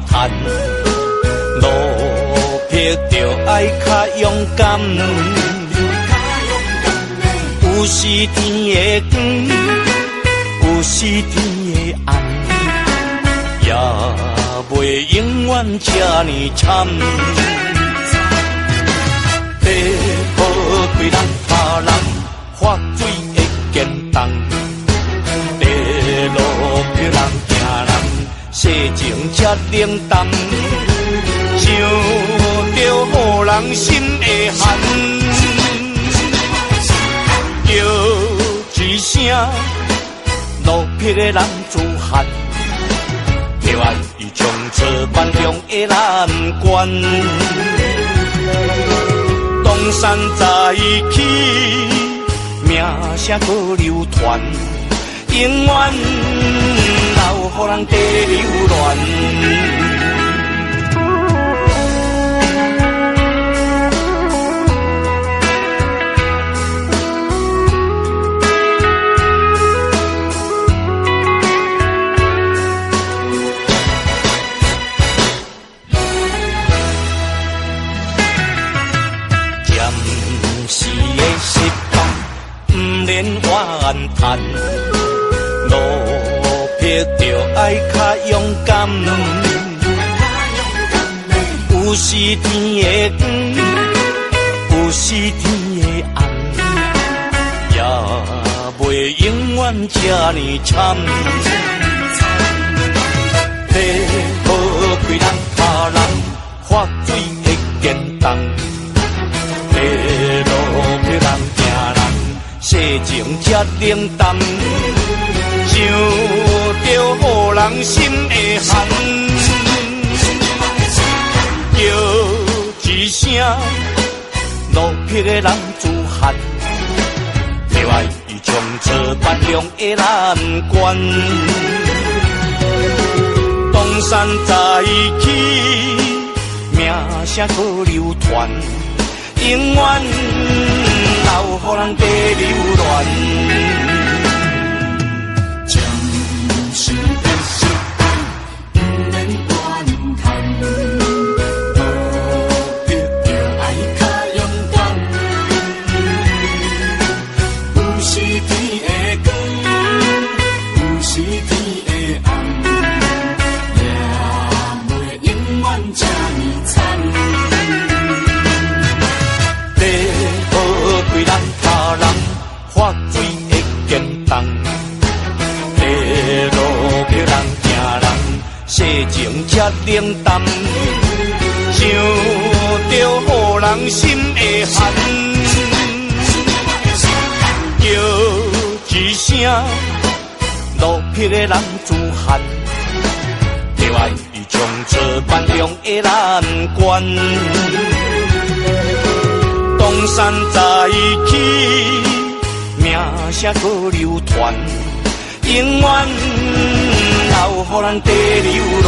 叹，路撇着爱较勇敢。有时天的光，有时天的暗，也袂永远这呢惨。地好开人他人，发水会见重。地路别人行人，世情才冷淡。想着予人心会寒，叫一声路撇的人自寒。着爱伊从此万中的难关。东山再起，名声搁流传，永远留予人地流乱。怨叹，路撇着爱较勇敢。有时天的光，有时天的暗，也袂永远这呢惨。地好开人他人，发水会见重。地路撇人行人。世情才冷淡，想着予人心会寒，叫一声路撇的人自寒。着爱伊从此万中的难关。东山再起，名声搁流传，永远留予人地流乱。将士的时代不免怨叹，路撇着爱较勇敢。有时天的光，有时天的暗，也袂永远这呢惨。开人他人，发水会见重。地路撇人行人，世情才冷淡。想着予人心会寒，叫一声路撇的人自寒。着爱伊从此万中的难关。东山再起，名声搁流传，永远留予人地流乱。